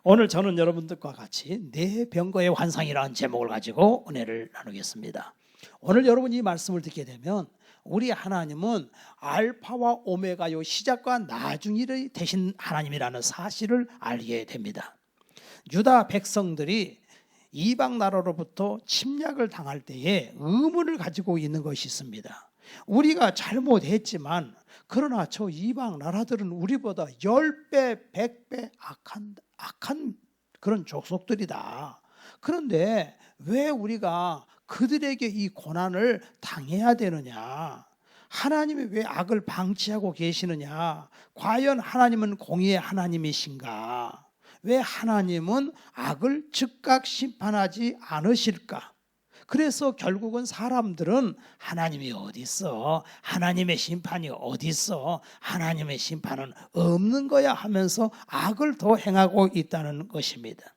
오늘 저는 여러분들과 같이 내 병거의 환상이라는 제목을 가지고 은혜를 나누겠습니다. 오늘 여러분이 이 말씀을 듣게 되면 우리 하나님은 알파와 오메가요, 시작과 나중이 되신 하나님이라는 사실을 알게 됩니다. 유다 백성들이 이방 나라로부터 침략을 당할 때에 의문을 가지고 있는 것이 있습니다. 우리가 잘못했지만 그러나 저 이방 나라들은 우리보다 10배, 100배 악한 그런 족속들이다. 그런데 왜 우리가 그들에게 이 고난을 당해야 되느냐? 하나님이 왜 악을 방치하고 계시느냐? 과연 하나님은 공의의 하나님이신가? 왜 하나님은 악을 즉각 심판하지 않으실까? 그래서 결국은 사람들은 하나님이 어디 있어? 하나님의 심판이 어디 있어? 하나님의 심판은 없는 거야 하면서 악을 더 행하고 있다는 것입니다.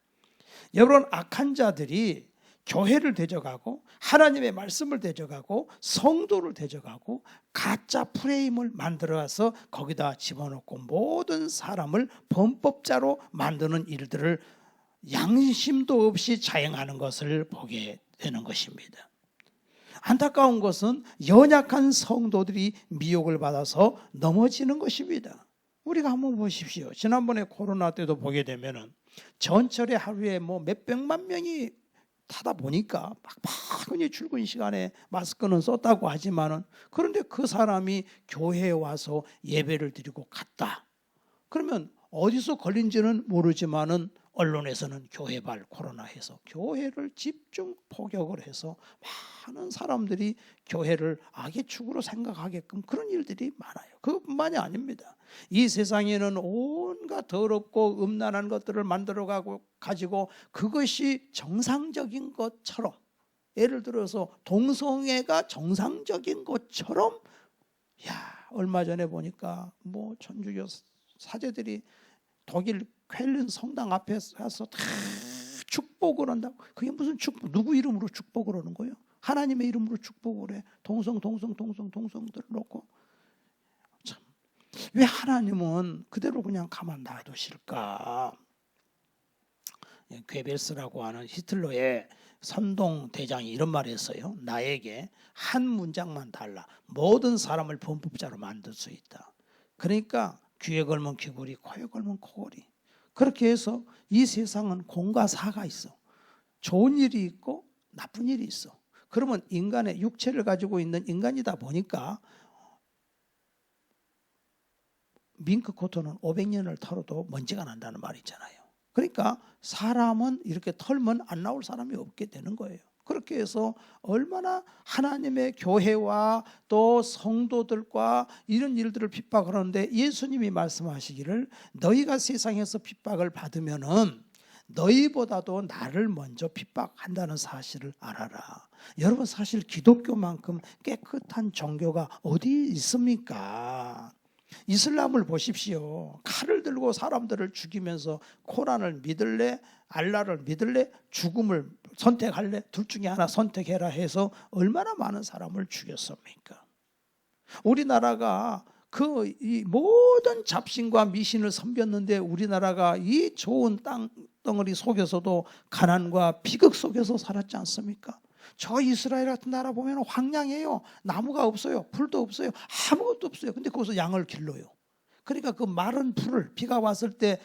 여러분, 악한 자들이 교회를 대적하고 하나님의 말씀을 대적하고 성도를 대적하고 가짜 프레임을 만들어서 거기다 집어넣고 모든 사람을 범법자로 만드는 일들을 양심도 없이 자행하는 것을 보게 되는 것입니다. 안타까운 것은 연약한 성도들이 미혹을 받아서 넘어지는 것입니다. 우리가 한번 보십시오. 지난번에 코로나 때도 보게 되면은 전철에 하루에 뭐 몇백만 명이 타다 보니까 막판히 출근 시간에 마스크는 썼다고 하지만은, 그런데 그 사람이 교회에 와서 예배를 드리고 갔다. 그러면 어디서 걸린지는 모르지만은 언론에서는 교회발 코로나 해서 교회를 집중 포격을 해서 많은 사람들이 교회를 악의 축으로 생각하게끔 그런 일들이 많아요. 그것뿐만이 아닙니다. 이 세상에는 온갖 더럽고 음란한 것들을 만들어가고 가지고 그것이 정상적인 것처럼, 예를 들어서 동성애가 정상적인 것처럼, 얼마 전에 보니까 뭐 천주교 사제들이 독일 쾰른 성당 앞에 가서 다 축복을 한다고. 그게 무슨 축복? 누구 이름으로 축복을 하는 거예요? 하나님의 이름으로 축복을 해. 동성들을 놓고. 참, 왜 하나님은 그대로 그냥 가만 놔두실까? 괴벨스라고 하는 히틀러의 선동 대장이 이런 말을 했어요. 나에게 한 문장만 달라. 모든 사람을 범법자로 만들 수 있다. 그러니까 귀에 걸면 귀걸이, 코에 걸면 코걸이. 그렇게 해서 이 세상은 공과 사가 있어. 좋은 일이 있고 나쁜 일이 있어. 그러면 인간의 육체를 가지고 있는 인간이다 보니까 밍크 코트는 500년을 털어도 먼지가 난다는 말이 있잖아요. 그러니까 사람은 이렇게 털면 안 나올 사람이 없게 되는 거예요. 그렇게 해서 얼마나 하나님의 교회와 또 성도들과 이런 일들을 핍박하는데, 예수님이 말씀하시기를 너희가 세상에서 핍박을 받으면은 너희보다도 나를 먼저 핍박한다는 사실을 알아라. 여러분, 사실 기독교만큼 깨끗한 종교가 어디 있습니까? 이슬람을 보십시오. 칼을 들고 사람들을 죽이면서 코란을 믿을래? 알라를 믿을래? 죽음을 선택할래? 둘 중에 하나 선택해라 해서 얼마나 많은 사람을 죽였습니까? 우리나라가 이 모든 잡신과 미신을 섬겼는데 우리나라가 이 좋은 땅덩어리 속에서도 가난과 비극 속에서 살았지 않습니까? 저 이스라엘 같은 나라 보면 황량해요. 나무가 없어요. 풀도 없어요. 아무것도 없어요. 근데 거기서 양을 길러요. 그러니까 그 마른 풀을, 비가 왔을 때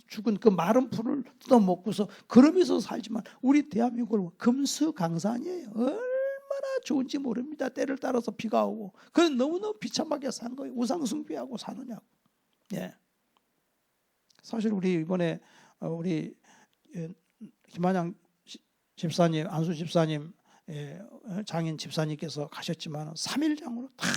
죽은 그 마른 풀을 뜯어먹고서 그러면서 살지만, 우리 대한민국은 금수강산이에요. 얼마나 좋은지 모릅니다. 때를 따라서 비가 오고. 그건 너무너무 비참하게 산 거예요. 우상숭배하고 사느냐고. 예. 사실 우리 이번에 우리 김한양 집사님, 안수 집사님, 장인 집사님께서 가셨지만 3일장으로 다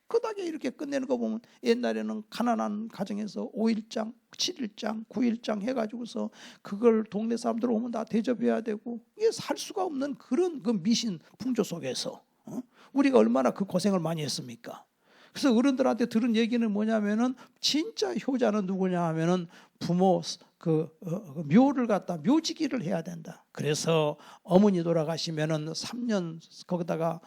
깨끗하게 이렇게 끝내는 거 보면, 옛날에는 가난한 가정에서 5일장, 7일장, 9일장 해가지고서 그걸 동네 사람들 오면 다 대접해야 되고, 이게 살 수가 없는 그런 그 미신 풍조 속에서 우리가 얼마나 그 고생을 많이 했습니까? 그래서 어른들한테 들은 얘기는 뭐냐면은, 진짜 효자는 누구냐 하면은 부모 묘를 갖다 묘지기를 해야 된다. 그래서 어머니 돌아가시면은 3년 거기다가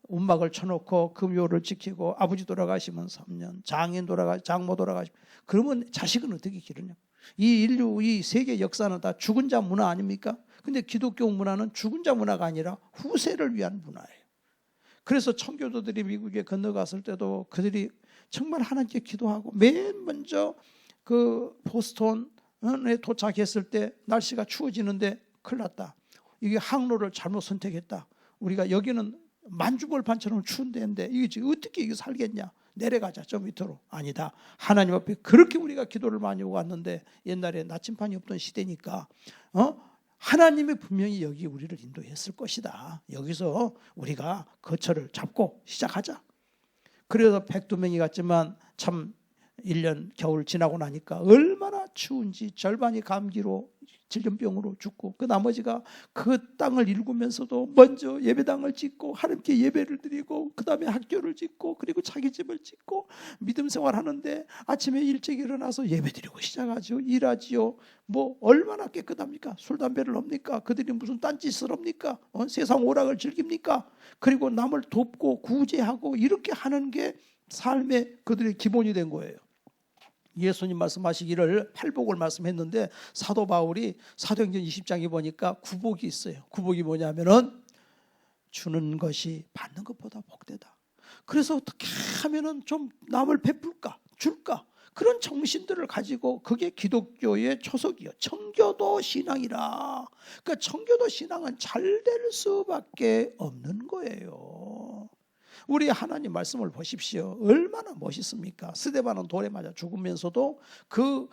움막을 쳐놓고 그 묘를 지키고, 아버지 돌아가시면 3년, 장모 돌아가시면, 그러면 자식은 어떻게 기르냐? 이 인류, 이 세계 역사는 다 죽은 자 문화 아닙니까? 근데 기독교 문화는 죽은 자 문화가 아니라 후세를 위한 문화예요. 그래서 청교도들이 미국에 건너갔을 때도 그들이 정말 하나님께 기도하고 맨 먼저 그 보스턴에 도착했을 때 날씨가 추워지는데 큰일 났다. 이게 항로를 잘못 선택했다. 우리가 여기는 만주벌판처럼 추운 데인데 이게 지금 어떻게 이거 살겠냐. 내려가자 저 밑으로. 아니다. 하나님 앞에 그렇게 우리가 기도를 많이 오고 왔는데 옛날에 나침판이 없던 시대니까 하나님이 분명히 여기 우리를 인도했을 것이다. 여기서 우리가 거처를 잡고 시작하자. 그래서 102명이 갔지만 참 1년 겨울 지나고 나니까 얼마나 추운지 절반이 감기로 질염병으로 죽고 그 나머지가 그 땅을 일구면서도 먼저 예배당을 짓고 하나님께 예배를 드리고 그 다음에 학교를 짓고 그리고 자기 집을 짓고 믿음 생활하는데 아침에 일찍 일어나서 예배 드리고 시작하죠. 일하지요. 뭐 얼마나 깨끗합니까? 술 담배를 합니까? 그들이 무슨 딴짓을 합니까? 세상 오락을 즐깁니까? 그리고 남을 돕고 구제하고 이렇게 하는 게 삶의 그들의 기본이 된 거예요. 예수님 말씀하시기를 팔복을 말씀했는데 사도 바울이 사도행전 20장에 보니까 구복이 있어요. 구복이 뭐냐면은 주는 것이 받는 것보다 복되다. 그래서 어떻게 하면은 좀 남을 베풀까 줄까 그런 정신들을 가지고 그게 기독교의 초석이요. 청교도 신앙이라. 그러니까 청교도 신앙은 잘 될 수밖에 없는 거예요. 우리 하나님 말씀을 보십시오. 얼마나 멋있습니까? 스데반은 돌에 맞아 죽으면서도 그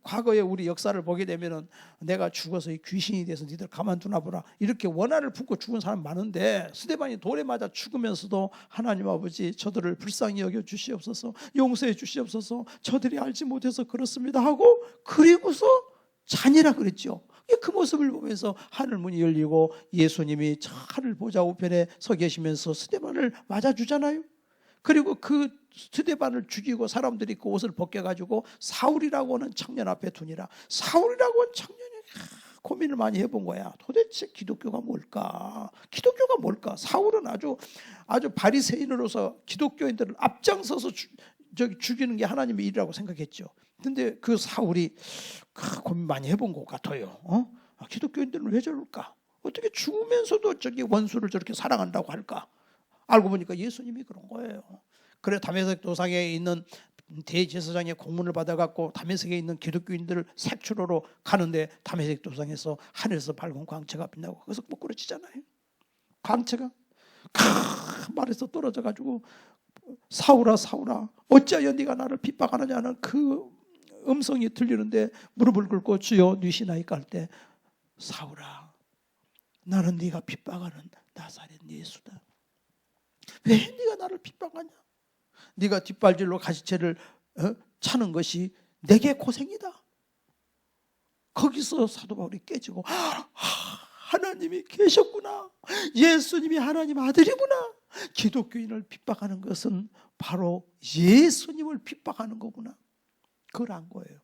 과거의 우리 역사를 보게 되면은 내가 죽어서 이 귀신이 돼서 니들 가만두나 보라 이렇게 원한을 품고 죽은 사람 많은데 스데반이 돌에 맞아 죽으면서도 하나님 아버지 저들을 불쌍히 여겨 주시옵소서 용서해 주시옵소서 저들이 알지 못해서 그렇습니다 하고 그리고서 잔이라 그랬죠. 그 모습을 보면서 하늘문이 열리고 예수님이 저 하늘 보좌 우편에 서 계시면서 스데반을 맞아주잖아요. 그리고 그 스데반을 죽이고 사람들이 그 옷을 벗겨가지고 사울이라고 하는 청년 앞에 두니라. 사울이라고 하는 청년이 고민을 많이 해본 거야. 도대체 기독교가 뭘까? 기독교가 뭘까? 사울은 아주 바리새인으로서 기독교인들을 앞장서서 죽이는 게 하나님의 일이라고 생각했죠. 근데 그 사울이 고민 많이 해본 것 같아요. 기독교인들은 왜 저럴까? 어떻게 죽으면서도 저기 원수를 저렇게 사랑한다고 할까? 알고 보니까 예수님이 그런 거예요. 그래 다메섹 도상에 있는 대제사장의 공문을 받아갖고 다메섹에 있는 기독교인들을 색출하러 가는데 다메섹 도상에서 하늘에서 밝은 광채가 빛나고 거기서 뽀꾸러지잖아요. 광채가 말에서 떨어져가지고 사울아 사울아 어찌하여 네가 나를 핍박하느냐는 그 음성이 들리는데 무릎을 꿇고 주여 뉘시나이까 할 때 사울아 나는 네가 핍박하는 나사렛 예수다. 왜 네가 나를 핍박하냐? 네가 뒷발질로 가시채를 차는 것이 내게 고생이다. 거기서 사도 바울이 깨지고 하나님이 계셨구나. 예수님이 하나님 아들이구나. 기독교인을 핍박하는 것은 바로 예수님을 핍박하는 거구나. 그걸 안 거예요.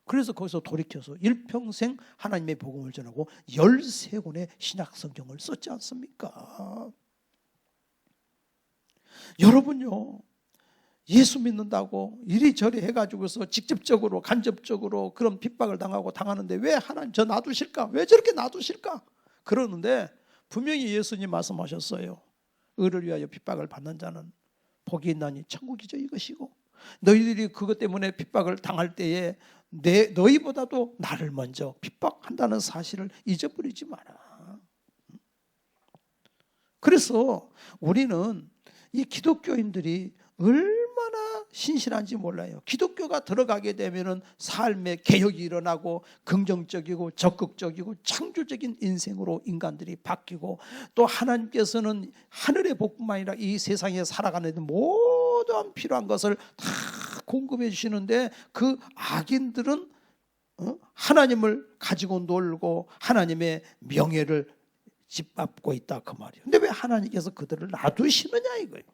그래서 거기서 돌이켜서 일평생 하나님의 복음을 전하고 13권의 신약성경을 썼지 않습니까? 여러분요 예수 믿는다고 이리저리 해가지고서 직접적으로 간접적으로 그런 핍박을 당하고 당하는데 왜 하나님 저 놔두실까? 왜 저렇게 놔두실까? 그러는데 분명히 예수님 말씀하셨어요. 의를 위하여 핍박을 받는 자는 복이 있나니 천국이죠 이것이고 너희들이 그것 때문에 핍박을 당할 때에 너희보다도 나를 먼저 핍박한다는 사실을 잊어버리지 마라. 그래서 우리는 이 기독교인들이 얼마나 신실한지 몰라요. 기독교가 들어가게 되면은 삶의 개혁이 일어나고 긍정적이고 적극적이고 창조적인 인생으로 인간들이 바뀌고 또 하나님께서는 하늘의 복뿐만 아니라 이 세상에 살아가는 데 모든 필요한 것을 다 공급해 주시는데 그 악인들은 하나님을 가지고 놀고 하나님의 명예를 짓밟고 있다 그 말이에요. 근데 왜 하나님께서 그들을 놔두시느냐 이거예요.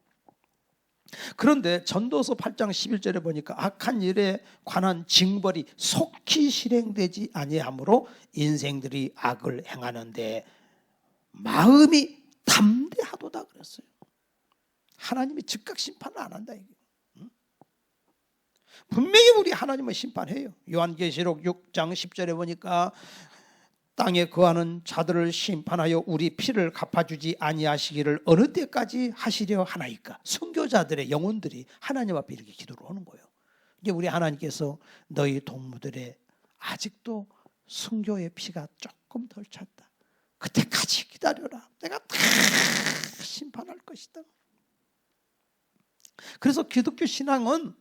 그런데 전도서 8장 11절에 보니까 악한 일에 관한 징벌이 속히 실행되지 아니하므로 인생들이 악을 행하는데 마음이 담대하도다 그랬어요. 하나님이 즉각 심판을 안 한다 이게. 분명히 우리 하나님을 심판해요. 요한계시록 6장 10절에 보니까 땅에 거하는 자들을 심판하여 우리 피를 갚아주지 아니하시기를 어느 때까지 하시려 하나이까. 순교자들의 영혼들이 하나님 앞에 이렇게 기도를 하는 거예요. 이제 우리 하나님께서 너희 동무들의 아직도 순교의 피가 조금 덜 찼다. 그때까지 기다려라. 내가 다 심판할 것이다. 그래서 기독교 신앙은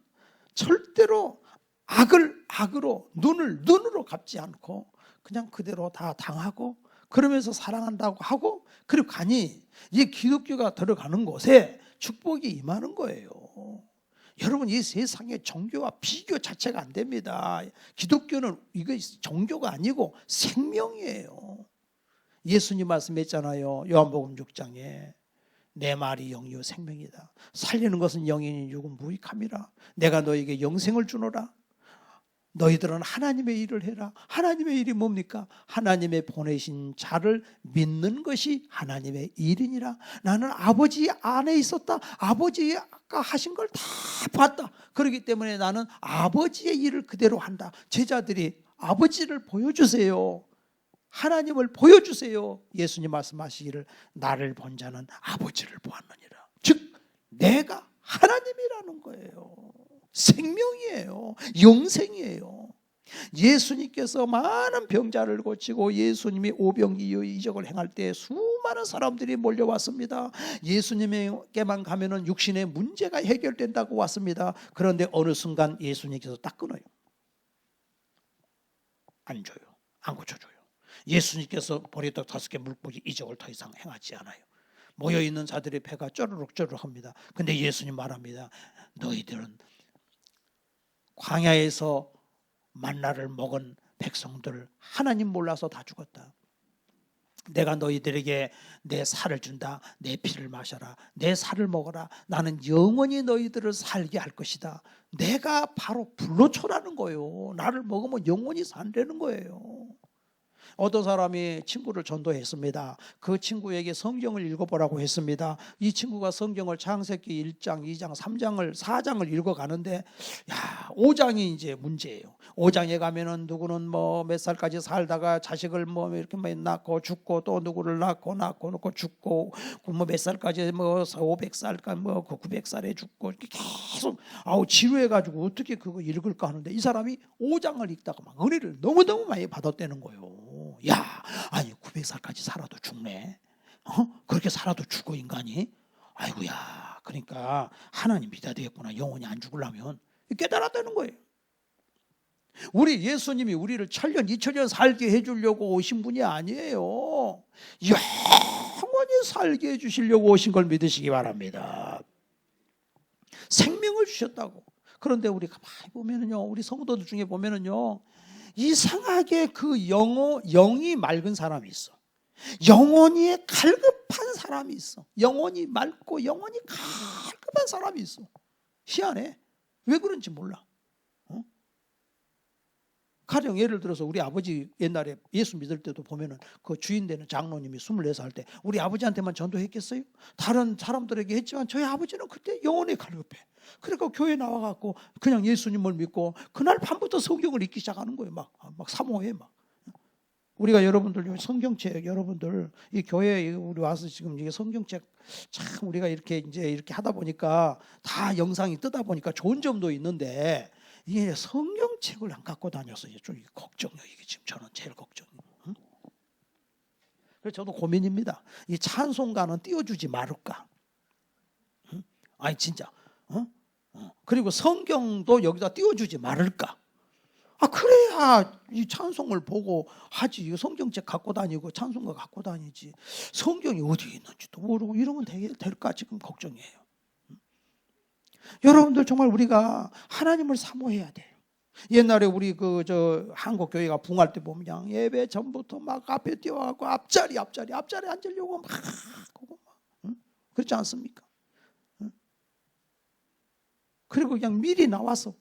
절대로 악을 악으로 눈으로 갚지 않고 그냥 그대로 다 당하고 그러면서 사랑한다고 하고 그리고 가니 이 기독교가 들어가는 곳에 축복이 임하는 거예요. 여러분 이 세상에 종교와 비교 자체가 안 됩니다. 기독교는 이거 종교가 아니고 생명이에요. 예수님 말씀했잖아요. 요한복음 6장에 내 말이 영이요 생명이다. 살리는 것은 영이니 육은 무익함이라. 내가 너에게 영생을 주노라. 너희들은 하나님의 일을 해라. 하나님의 일이 뭡니까? 하나님의 보내신 자를 믿는 것이 하나님의 일이니라. 나는 아버지 안에 있었다. 아버지가 하신 걸 다 봤다. 그렇기 때문에 나는 아버지의 일을 그대로 한다. 제자들이 아버지를 보여주세요. 하나님을 보여주세요. 예수님 말씀하시기를 나를 본 자는 아버지를 보았느니라. 즉 내가 하나님이라는 거예요. 생명이에요. 영생이에요. 예수님께서 많은 병자를 고치고 예수님이 오병이적을 행할 때 수많은 사람들이 몰려왔습니다. 예수님에게만 가면은 육신의 문제가 해결된다고 왔습니다. 그런데 어느 순간 예수님께서 딱 끊어요. 안 줘요. 안 고쳐줘요. 예수님께서 보리떡 5개 물고기 이적을 더 이상 행하지 않아요. 모여있는 자들의 배가 쪼르륵 합니다. 근데 예수님 말합니다. 너희들은 광야에서 만나를 먹은 백성들 하나님 몰라서 다 죽었다. 내가 너희들에게 내 살을 준다. 내 피를 마셔라. 내 살을 먹어라. 나는 영원히 너희들을 살게 할 것이다. 내가 바로 불로초라는 거예요. 나를 먹으면 영원히 산다는 거예요. 어떤 사람이 친구를 전도했습니다. 그 친구에게 성경을 읽어보라고 했습니다. 이 친구가 성경을 창세기 1장, 2장, 3장을 4장을 읽어가는데 5장이 이제 문제예요. 5장에 가면은 누구는 뭐 몇 살까지 살다가 자식을 뭐 이렇게 낳고 죽고 또 누구를 낳고 죽고 뭐 몇 살까지 뭐 500살까 뭐 900살에 죽고 이렇게 계속 지루해가지고 어떻게 그거 읽을까 하는데 이 사람이 5장을 읽다가 막 은혜를 너무너무 많이 받았다는 거예요. 아니 900살까지 살아도 죽네. 그렇게 살아도 죽어 인간이. 아이고야. 그러니까 하나님 믿어야 되겠구나. 영원히 안 죽으려면 깨달았다는 거예요. 우리 예수님이 우리를 1000년 2000년 살게 해주려고 오신 분이 아니에요. 영원히 살게 해주시려고 오신 걸 믿으시기 바랍니다. 생명을 주셨다고. 그런데 우리 가만히 보면은요, 우리 성도들 중에 보면은요, 이상하게 그 영이 맑은 사람이 있어. 영혼이 갈급한 사람이 있어. 영혼이 맑고 영혼이 갈급한 사람이 있어. 희한해. 왜 그런지 몰라. 가령 예를 들어서 우리 아버지 옛날에 예수 믿을 때도 보면은 그 주인 되는 장로님이 24살 때 우리 아버지한테만 전도했겠어요? 다른 사람들에게 했지만 저희 아버지는 그때 영혼이 갈급해. 그러니까 교회 나와갖고 그냥 예수님을 믿고 그날 밤부터 성경을 읽기 시작하는 거예요. 막 사모해 막. 우리가 여러분들 성경책 여러분들 이 교회에 우리 와서 지금 이게 성경책 참 우리가 이렇게 이제 이렇게 하다 보니까 다 영상이 뜨다 보니까 좋은 점도 있는데 이게 성경책을 안 갖고 다녀서 좀 걱정이에요. 이게 지금 저는 제일 걱정이에요. 그래서 저도 고민입니다. 이 찬송가는 띄워주지 말을까? 아니 진짜. 그리고 성경도 여기다 띄워주지 말을까? 그래야 이 찬송을 보고 하지. 이 성경책 갖고 다니고 찬송가 갖고 다니지. 성경이 어디에 있는지도 모르고 이러면 될까 지금 걱정이에요. 여러분들 정말 우리가 하나님을 사모해야 돼요. 옛날에 우리 한국 교회가 붕할 때 보면 예배 전부터 막 앞에 뛰어가고 앞자리 앉으려고 막 그렇지 않습니까? 그리고 그냥 미리 나와서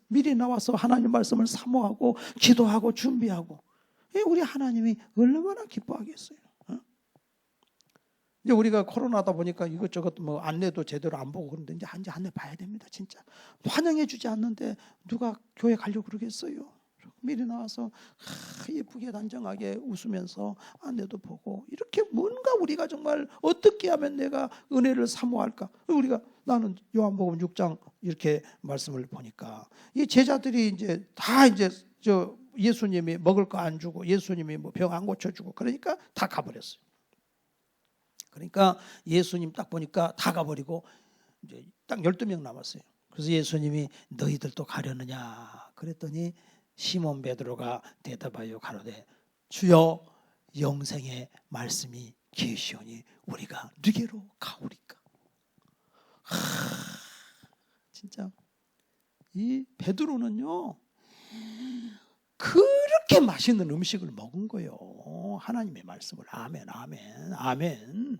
하나님 말씀을 사모하고 기도하고 준비하고 우리 하나님이 얼마나 기뻐하겠어요. 이제 우리가 코로나다 보니까 이것저것 뭐 안내도 제대로 안 보고 그런데 이제 안내 봐야 됩니다. 진짜 환영해 주지 않는데 누가 교회 가려고 그러겠어요? 미리 나와서 예쁘게 단정하게 웃으면서 안내도 보고 이렇게 뭔가 우리가 정말 어떻게 하면 내가 은혜를 사모할까? 우리가 나는 요한복음 6장 이렇게 말씀을 보니까 이 제자들이 이제 다 이제 저 예수님이 먹을 거 안 주고 예수님이 뭐 병 안 고쳐주고 그러니까 다 가버렸어요. 그러니까 예수님 딱 보니까 다 가버리고 이제 딱 12명 남았어요. 그래서 예수님이 너희들도 가려느냐 그랬더니 시몬 베드로가 대답하여 가로되 주여 영생의 말씀이 계시오니 우리가 누게로 가오리까. 진짜 이 베드로는요 그렇게 맛있는 음식을 먹은 거예요. 하나님의 말씀을. 아멘 아멘 아멘.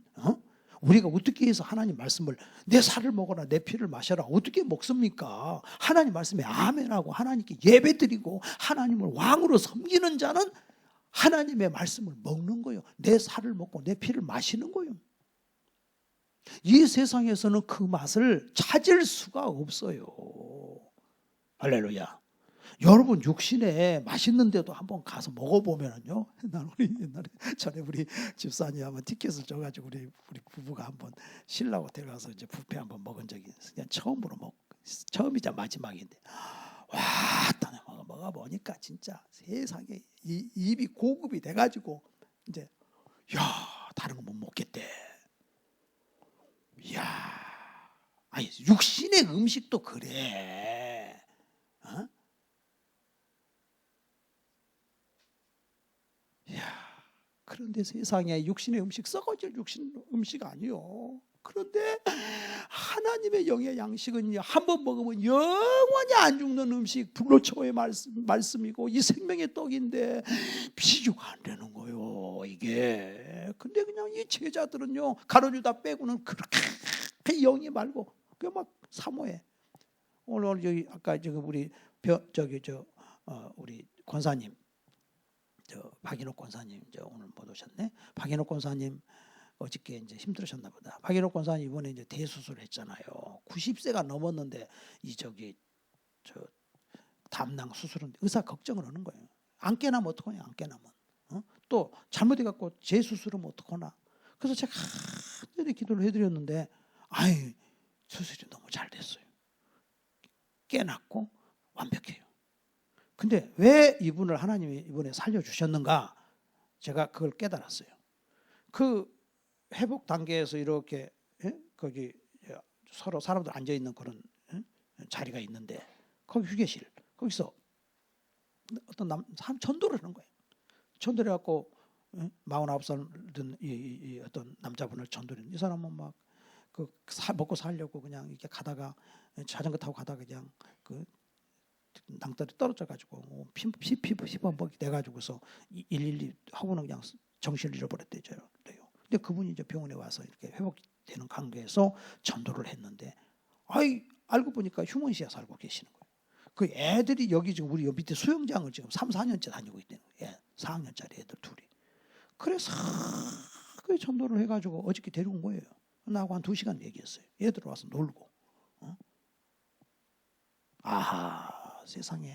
우리가 어떻게 해서 하나님 말씀을 내 살을 먹어라 내 피를 마셔라 어떻게 먹습니까? 하나님 말씀에 아멘하고 하나님께 예배드리고 하나님을 왕으로 섬기는 자는 하나님의 말씀을 먹는 거예요. 내 살을 먹고 내 피를 마시는 거예요. 이 세상에서는 그 맛을 찾을 수가 없어요. 할렐루야. 여러분 육신에 맛있는 데도 한번 가서 먹어보면은요. 난 우리 옛날에 전에 우리 집사님 한번 티켓을 줘가지고 우리 부부가 한번 신라고 데려가서 이제 뷔페 한번 먹은 적이 있어요. 그냥 처음으로 처음이자 마지막인데 와, 딱 먹어보니까 진짜 세상에 입이 고급이 돼가지고 이제 야 다른 거 못 먹겠대. 야, 아니 육신의 음식도 그래. 어? 그런데 세상에 육신의 음식 썩어질 육신 음식 아니요. 그런데 하나님의 영의 양식은 한 번 먹으면 영원히 안 죽는 음식 불로초의 말씀이고 이 생명의 떡인데 비교가 안 되는 거요 이게. 근데 그냥 이 제자들은요 가룟유다 빼고는 그렇게 영이 말고 그 막 사모해. 오늘 여기 아까 지금 우리 우리 권사님 박인옥 권사님 오늘 못 오셨네. 박인옥 권사님 어저께 이제 힘들으셨나 보다. 박인옥 권사님 이번에 이제 대수술을 했잖아요. 90세가 넘었는데 담낭 수술은 의사 걱정을 하는 거예요. 안 깨나면 어떡하냐 안 깨나면. 또 잘못해 갖고 재수술하면 어떡하나. 그래서 제가 간절히 기도를 해드렸는데 수술이 너무 잘 됐어요. 깨났고 완벽해요. 근데 왜 이분을 하나님이 이번에 살려주셨는가? 제가 그걸 깨달았어요. 그 회복 단계에서 이렇게 거기 서로 사람들 앉아있는 그런 자리가 있는데 거기 휴게실 거기서 어떤 전도를 하는 거예요. 전도를 해갖고 49살 된 이 어떤 남자분을 전도를 했는데 이 사람은 막 먹고 살려고 그냥 이렇게 가다가 자전거 타고 가다가 그냥 그 낭떠러지 떨어져가지고 피부먹이 돼가지고서 112 하고는 그냥 정신을 잃어버렸대요. 근데 그분이 이제 병원에 와서 이렇게 회복되는 관계에서 전도를 했는데 알고 보니까 휴먼시아 살고 계시는 거예요. 그 애들이 여기 지금 우리 밑에 수영장을 지금 3, 4년째 다니고 있다는 거예요. 4학년짜리 애들 둘이. 그래서 그 전도를 해가지고 어저께 데려온 거예요. 나하고 한 2시간 얘기했어요. 얘들 와서 놀고. 아하, 세상에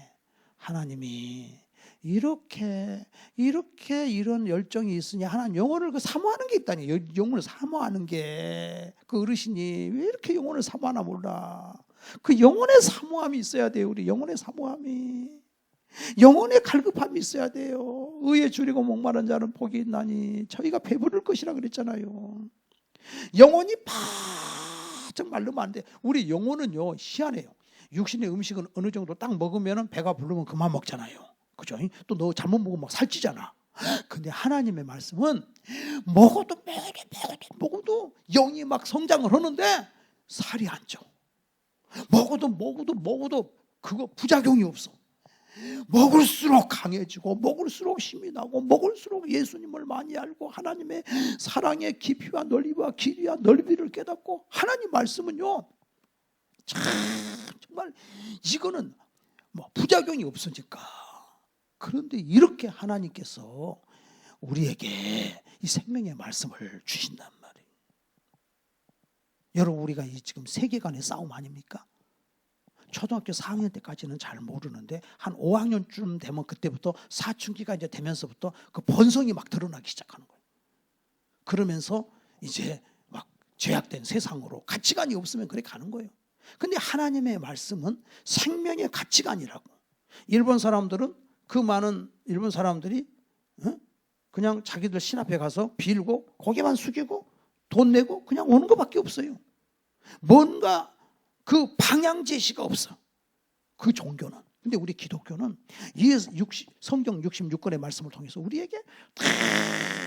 하나님이 이렇게 이런 열정이 있으니 하나님 영혼을 사모하는 게 있다니. 영혼을 사모하는 게 그 어르신이 왜 이렇게 영혼을 사모하나 몰라. 그 영혼의 사모함이 있어야 돼요. 우리 영혼의 사모함이, 영혼의 갈급함이 있어야 돼요. 의에 줄이고 목마른 자는 복이 있나니 저희가 배부를 것이라 그랬잖아요. 영혼이 바짝 마르면 안 돼. 우리 영혼은요 희한해요. 육신의 음식은 어느 정도 딱 먹으면 배가 부르면 그만 먹잖아요. 그죠? 또 너 잘못 먹으면 막 살찌잖아. 근데 하나님의 말씀은 먹어도 영이 막 성장을 하는데 살이 안 쪄. 먹어도 그거 부작용이 없어. 먹을수록 강해지고 먹을수록 힘이 나고 먹을수록 예수님을 많이 알고 하나님의 사랑의 깊이와 넓이와 길이와 넓이를 깨닫고 하나님 말씀은요 참 정말 이거는 뭐 부작용이 없으니까. 그런데 이렇게 하나님께서 우리에게 이 생명의 말씀을 주신단 말이에요. 여러분 우리가 이 지금 세계관의 싸움 아닙니까? 초등학교 4학년 때까지는 잘 모르는데 한 5학년쯤 되면 그때부터 사춘기가 이제 되면서부터 그 본성이 막 드러나기 시작하는 거예요. 그러면서 이제 막 죄악된 세상으로 가치관이 없으면 그렇게 가는 거예요. 근데 하나님의 말씀은 생명의 가치관이라고. 일본 사람들은 그 많은 일본 사람들이 그냥 자기들 신 앞에 가서 빌고 고개만 숙이고 돈 내고 그냥 오는 것밖에 없어요. 뭔가 그 방향 제시가 없어. 그 종교는. 근데 우리 기독교는 성경 66권의 말씀을 통해서 우리에게 다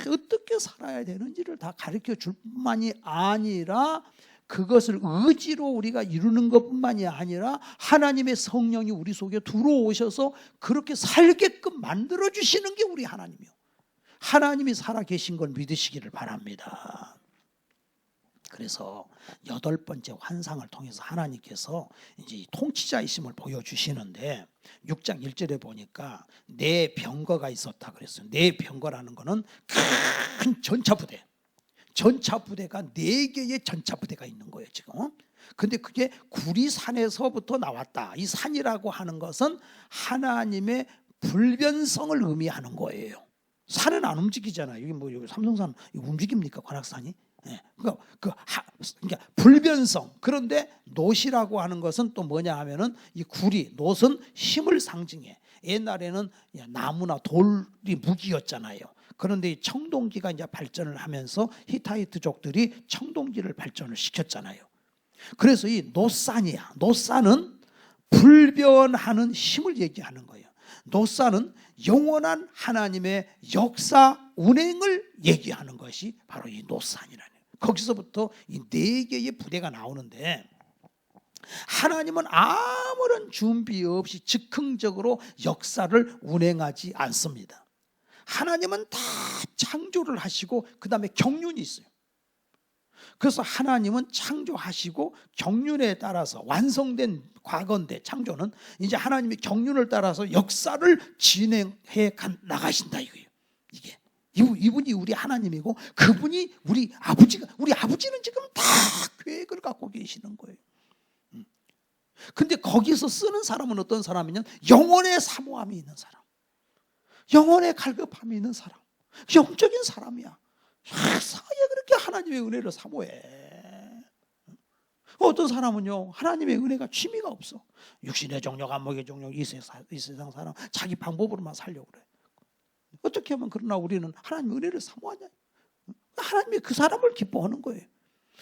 어떻게 살아야 되는지를 다 가르쳐 줄 뿐만이 아니라 그것을 의지로 우리가 이루는 것뿐만이 아니라 하나님의 성령이 우리 속에 들어오셔서 그렇게 살게끔 만들어 주시는 게 우리 하나님이요. 하나님이 살아계신 걸 믿으시기를 바랍니다. 그래서 8번째 환상을 통해서 하나님께서 이제 통치자이심을 보여주시는데 6장 1절에 보니까 네 병거가 있었다 그랬어요. 네 병거라는 거는 큰 전차부대. 전차부대가 4개의 전차부대가 있는 거예요 지금. 근데 그게 구리산에서부터 나왔다. 이 산이라고 하는 것은 하나님의 불변성을 의미하는 거예요. 산은 안 움직이잖아요. 여기 삼성산 움직입니까? 관악산이? 네. 그러니까 불변성. 그런데 놋이라고 하는 것은 또 뭐냐 하면은 이 구리, 놋은 힘을 상징해. 옛날에는 나무나 돌이 무기였잖아요. 그런데 이 청동기가 이제 발전을 하면서 히타이트족들이 청동기를 발전을 시켰잖아요. 그래서 이 놋산이야. 놋산은 불변하는 힘을 얘기하는 거예요. 놋산은 영원한 하나님의 역사 운행을 얘기하는 것이 바로 이 놋산이라는 거예요. 거기서부터 이 4개의 부대가 나오는데 하나님은 아무런 준비 없이 즉흥적으로 역사를 운행하지 않습니다. 하나님은 다 창조를 하시고 그 다음에 경륜이 있어요. 그래서 하나님은 창조하시고 경륜에 따라서 완성된 과거인데 창조는 이제 하나님의 경륜을 따라서 역사를 진행해 나가신다 이거예요. 이게 이분이 우리 하나님이고 그분이 우리 아버지는 지금 다 계획을 갖고 계시는 거예요. 근데 거기서 쓰는 사람은 어떤 사람이냐면 영혼의 사모함이 있는 사람, 영혼의 갈급함이 있는 사람, 영적인 사람이야. 사에 그렇게 하나님의 은혜를 사모해. 어떤 사람은요 하나님의 은혜가 취미가 없어. 육신의 정욕, 안목의 정욕, 이 세상 사람 자기 방법으로만 살려고 그래. 어떻게 하면 그러나 우리는 하나님의 은혜를 사모하냐. 하나님이 그 사람을 기뻐하는 거예요.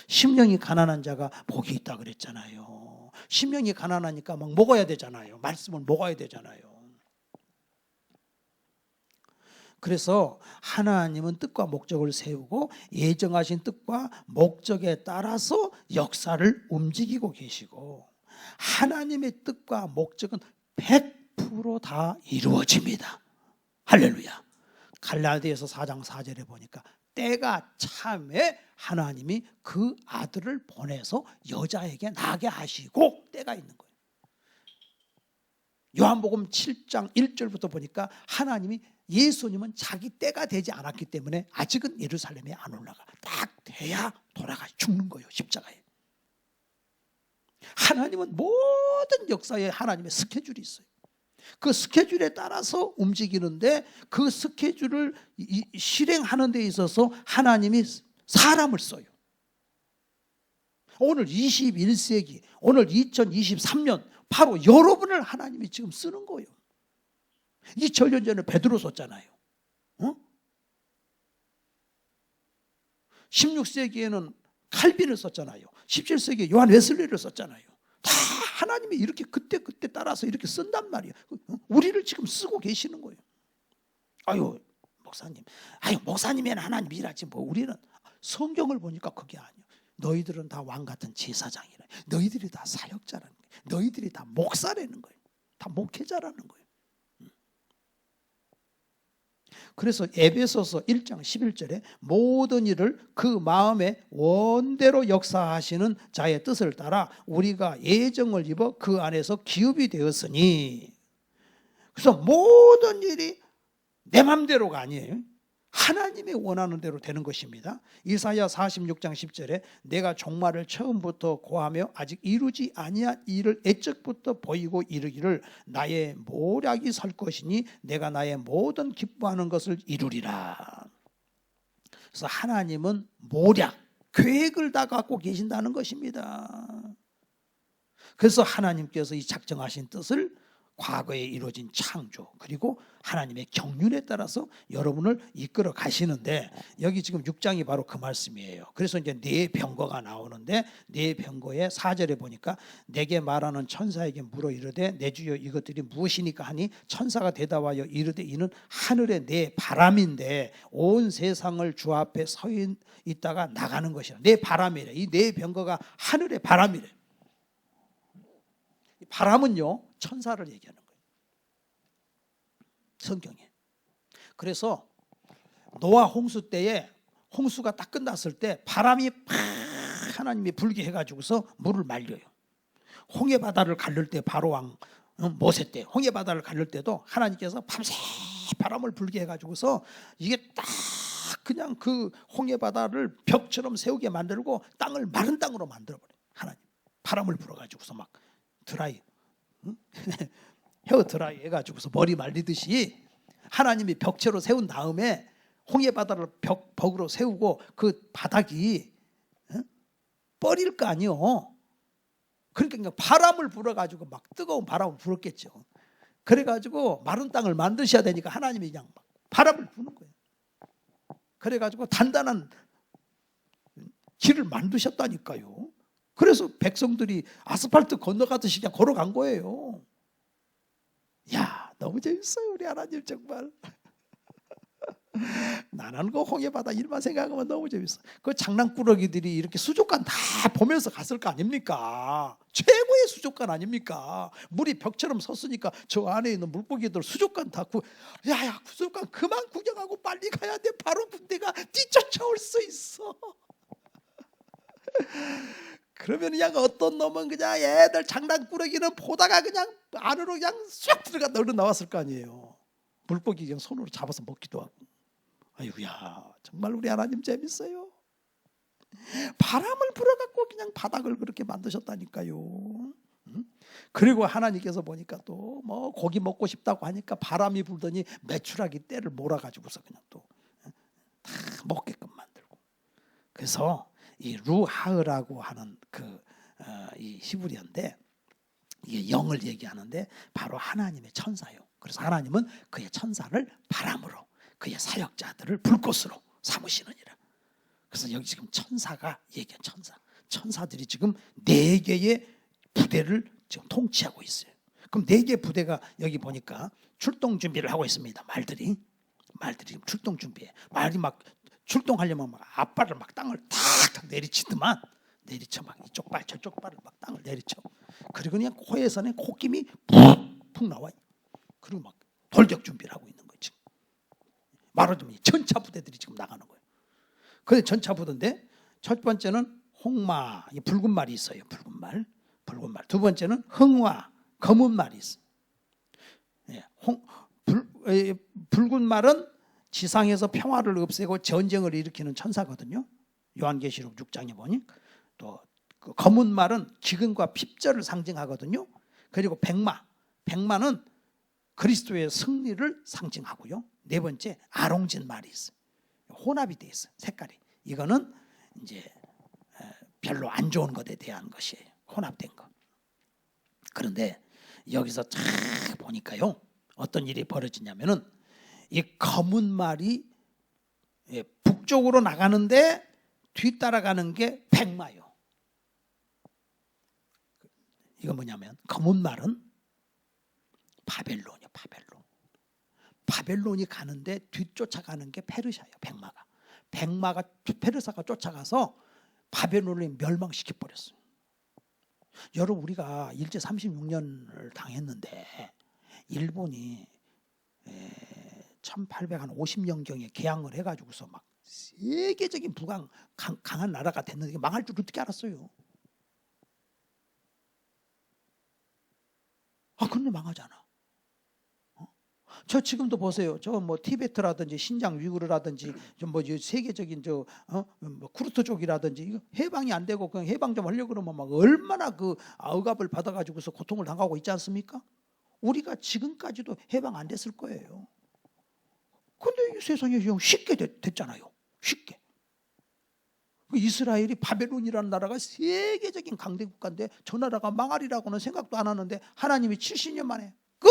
심령이 가난한 자가 복이 있다 그랬잖아요. 심령이 가난하니까 막 먹어야 되잖아요. 말씀을 먹어야 되잖아요. 그래서 하나님은 뜻과 목적을 세우고 예정하신 뜻과 목적에 따라서 역사를 움직이고 계시고 하나님의 뜻과 목적은 100% 다 이루어집니다. 할렐루야. 갈라디아서 4장 4절에 보니까 때가 참에 하나님이 그 아들을 보내서 여자에게 나게 하시고 때가 있는 거예요. 요한복음 7장 1절부터 보니까 하나님이 예수님은 자기 때가 되지 않았기 때문에 아직은 예루살렘에 안 올라가. 딱 돼야 돌아가 죽는 거예요. 십자가에. 하나님은 모든 역사에 하나님의 스케줄이 있어요. 그 스케줄에 따라서 움직이는데 그 스케줄을 실행하는 데 있어서 하나님이 사람을 써요. 오늘 21세기, 오늘 2023년 바로 여러분을 하나님이 지금 쓰는 거예요. 2000년 전에 베드로 썼잖아요. 16세기에는 칼빈을 썼잖아요. 17세기에 요한 웨슬리를 썼잖아요. 다 하나님이 이렇게 그때 따라서 이렇게 쓴단 말이에요. 우리를 지금 쓰고 계시는 거예요. 아유 목사님이면 하나님 일하지 뭐. 우리는 성경을 보니까 그게 아니에요. 너희들은 다 왕 같은 제사장이라. 너희들이 다 사역자라는 거예요. 너희들이 다 목사라는 거예요. 다 목회자라는 거예요. 그래서 에베소서 1장 11절에 모든 일을 그 마음의 원대로 역사하시는 자의 뜻을 따라 우리가 예정을 입어 그 안에서 기업이 되었으니. 그래서 모든 일이 내 맘대로가 아니에요. 하나님이 원하는 대로 되는 것입니다. 이사야 46장 10절에 내가 종말을 처음부터 고하며 아직 이루지 아니한 일을 애적부터 보이고 이르기를 나의 모략이 설 것이니 내가 나의 모든 기뻐하는 것을 이루리라. 그래서 하나님은 모략, 계획을 다 갖고 계신다는 것입니다. 그래서 하나님께서 이 작정하신 뜻을 과거에 이루어진 창조 그리고 하나님의 경륜에 따라서 여러분을 이끌어 가시는데, 여기 지금 6장이 바로 그 말씀이에요. 그래서 이제 네 병거가 나오는데, 네 병거의 4절에 보니까 내게 말하는 천사에게 물어 이르되 내 주여 이것들이 무엇이니까 하니 천사가 대답하여 이르되 이는 하늘의 네 바람인데 온 세상을 주 앞에 서 있다가 나가는 것이라. 네 바람이래. 이 네 병거가 하늘의 바람이래. 바람은요 천사를 얘기하는 거예요, 성경에. 그래서 노아 홍수 때에 홍수가 딱 끝났을 때 바람이 팍 하나님이 불게 해가지고서 물을 말려요. 홍해 바다를 가를 때 바로왕 모세 때 홍해 바다를 가를 때도 하나님께서 밤새 바람을 불게 해가지고서 이게 딱 그냥 그 홍해 바다를 벽처럼 세우게 만들고 땅을 마른 땅으로 만들어버려요. 하나님 바람을 불어가지고서 막 드라이 헤어 드라이 해가지고서 머리 말리듯이 하나님이 벽체로 세운 다음에 홍해 바다를 벽으로 세우고 그 바닥이 뻘일 거 아니요. 그러니까 그냥 바람을 불어가지고 막 뜨거운 바람을 불었겠죠. 그래가지고 마른 땅을 만드셔야 되니까 하나님이 그냥 막 바람을 부는 거예요. 그래가지고 단단한 길을 만드셨다니까요. 그래서 백성들이 아스팔트 건너가듯이 그냥 걸어간 거예요. 야, 너무 재밌어요 우리 하나님 정말. 나는 그 홍해바다 일만 생각하면 너무 재밌어. 그 장난꾸러기들이 이렇게 수족관 다 보면서 갔을 거 아닙니까? 최고의 수족관 아닙니까? 물이 벽처럼 섰으니까 저 안에 있는 물고기들 수족관 다 야야 수족관 그만 구경하고 빨리 가야 돼. 바로 군대가 뒤쫓아올 수 있어. 그러면 그냥 어떤 놈은 그냥 애들 장난꾸러기는 보다가 그냥 안으로 그냥 쑥 들어가 널려 나왔을 거 아니에요. 물고기 그냥 손으로 잡아서 먹기도 하고. 아이고야 정말 우리 하나님 재밌어요. 바람을 불어갖고 그냥 바닥을 그렇게 만드셨다니까요. 그리고 하나님께서 보니까 또 뭐 고기 먹고 싶다고 하니까 바람이 불더니 메추라기 떼를 몰아가지고서 그냥 또 다 먹게끔 만들고. 그래서 이 루하으라고 하는 이 히브리어인데 이게 영을 얘기하는데 바로 하나님의 천사요. 그래서 하나님은 그의 천사를 바람으로 그의 사역자들을 불꽃으로 삼으시느니라. 그래서 여기 지금 천사가 얘기한 천사들이 지금 4개의 부대를 지금 통치하고 있어요. 그럼 4개 부대가 여기 보니까 출동 준비를 하고 있습니다. 말들이 지금 출동 준비해. 말이 막 출동하려면 막 앞발을 막 땅을 탁탁 내리치더만 내리쳐 막 이쪽 발 저쪽 발을 막 땅을 내리쳐. 그리고 그냥 코에서는 콧김이 푹푹 나와요. 그리고 막 돌격 준비를 하고 있는 거지. 말하자면 전차 부대들이 지금 나가는 거예요. 근데 전차 부대인데 첫 번째는 홍마, 붉은 말이 있어요. 붉은 말. 두 번째는 흥화, 검은 말이 있어요. 붉은 말은 지상에서 평화를 없애고 전쟁을 일으키는 천사거든요. 요한계시록 6장에 보니 또 그 검은 말은 기근과 핍절을 상징하거든요. 그리고 백마는 그리스도의 승리를 상징하고요. 네 번째 아롱진 말이 있어요. 혼합이 돼 있어요. 색깔이. 이거는 이제 별로 안 좋은 것에 대한 것이에요. 혼합된 거. 그런데 여기서 쫙 보니까요. 어떤 일이 벌어지냐면은 이 검은 말이 북쪽으로 나가는데 뒤따라가는 게 백마요. 이거 뭐냐면 검은 말은 바벨론이요. 바벨론이 가는데 뒤쫓아가는 게 페르시아예요. 백마가 페르시아가 쫓아가서 바벨론을 멸망시켜 버렸어요. 여러분 우리가 일제 36년을 당했는데 일본이 1850년경에 개항을 해가지고서 막 세계적인 강한 나라가 됐는데 망할 줄 어떻게 알았어요? 근데 망하잖아. 저 지금도 보세요. 저 뭐 티베트라든지 신장 위구르라든지 좀 뭐 세계적인 뭐 쿠르트족이라든지 이거 해방이 안 되고 그냥 해방 좀 하려고 그러면 막 얼마나 그 억압을 받아가지고서 고통을 당하고 있지 않습니까? 우리가 지금까지도 해방 안 됐을 거예요. 근데 이 세상에 쉽게 됐잖아요. 쉽게. 이스라엘이 바벨론이라는 나라가 세계적인 강대 국가인데 저 나라가 망하리라고는 생각도 안 하는데 하나님이 70년 만에 끝!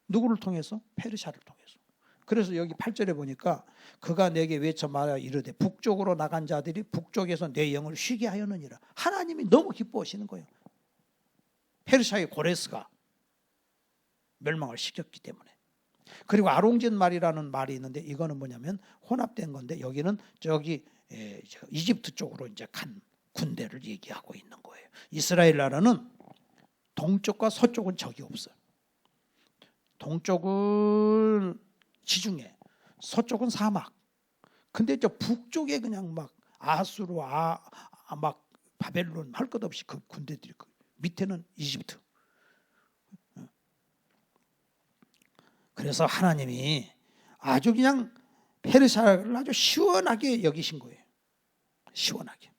누구를 통해서? 페르시아를 통해서. 그래서 여기 8절에 보니까 그가 내게 외쳐 말하여 이르되 북쪽으로 나간 자들이 북쪽에서 내 영을 쉬게 하였느니라. 하나님이 너무 기뻐하시는 거예요. 페르시아의 고레스가 멸망을 시켰기 때문에. 그리고 아롱젠 말이라는 말이 있는데 이거는 뭐냐면 혼합된 건데 여기는 저기 이집트 쪽으로 이제 간 군대를 얘기하고 있는 거예요. 이스라엘 나라는 동쪽과 서쪽은 적이 없어요. 동쪽은 지중해, 서쪽은 사막. 근데 저 북쪽에 그냥 막 아수르, 막 바벨론 할 것 없이 그 군대들이 밑에는 이집트. 그래서 하나님이 아주 그냥 페르시아를 아주 시원하게 여기신 거예요. 시원하게.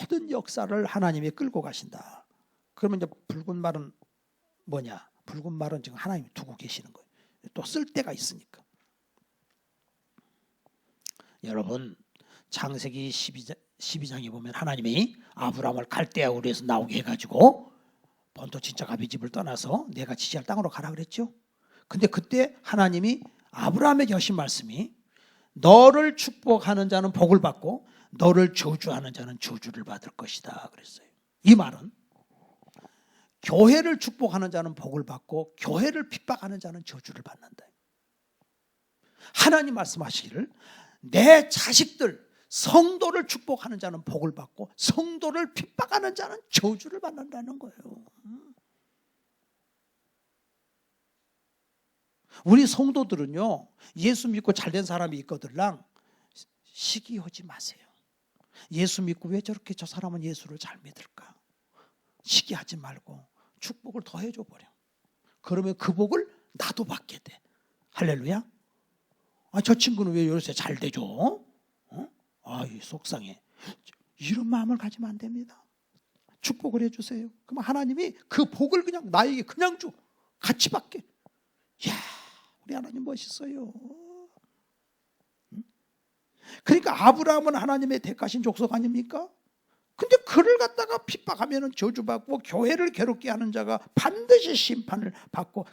모든 역사를 하나님이 끌고 가신다. 그러면 이제 붉은 말은 뭐냐? 붉은 말은 지금 하나님이 두고 계시는 거예요. 또 쓸 때가 있으니까. 여러분 창세기 12장에 보면 하나님이 아브라함을 갈대아 우르에서 나오게 해가지고 본토 친척 아비 집을 떠나서 내가 지시할 땅으로 가라 그랬죠. 근데 그때 하나님이 아브라함에게 하신 말씀이 너를 축복하는 자는 복을 받고 너를 저주하는 자는 저주를 받을 것이다 그랬어요. 이 말은 교회를 축복하는 자는 복을 받고 교회를 핍박하는 자는 저주를 받는다. 하나님 말씀하시기를 내 자식들 성도를 축복하는 자는 복을 받고 성도를 핍박하는 자는 저주를 받는다는 거예요. 우리 성도들은요 예수 믿고 잘된 사람이 있거들랑 시기하지 마세요. 예수 믿고 왜 저렇게 저 사람은 예수를 잘 믿을까? 시기하지 말고 축복을 더 해줘 버려. 그러면 그 복을 나도 받게 돼. 할렐루야. 저 친구는 왜 요새 잘 되죠? 속상해. 이런 마음을 가지면 안 됩니다. 축복을 해주세요. 그럼 하나님이 그 복을 그냥 나에게 그냥 줘. 같이 받게. 이야, 우리 하나님 멋있어요. 그러니까 아브라함은 하나님의 택하신 족속 아닙니까? 근데 그를 갖다가 핍박하면 저주받고 교회를 괴롭게 하는 자가 반드시 심판을 받고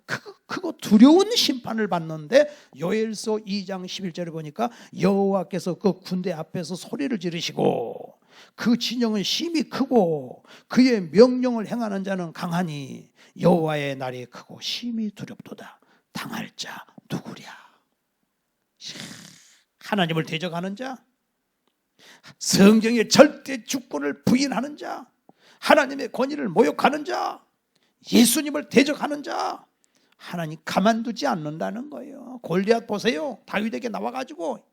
크고 두려운 심판을 받는데 요엘서 2장 11절에 보니까 여호와께서 그 군대 앞에서 소리를 지르시고 그 진영은 심히 크고 그의 명령을 행하는 자는 강하니 여호와의 날이 크고 심히 두렵도다. 당할 자 누구랴? 하나님을 대적하는 자, 성경의 절대 주권을 부인하는 자, 하나님의 권위를 모욕하는 자, 예수님을 대적하는 자, 하나님 가만두지 않는다는 거예요. 골리앗 보세요. 다윗에게 나와가지고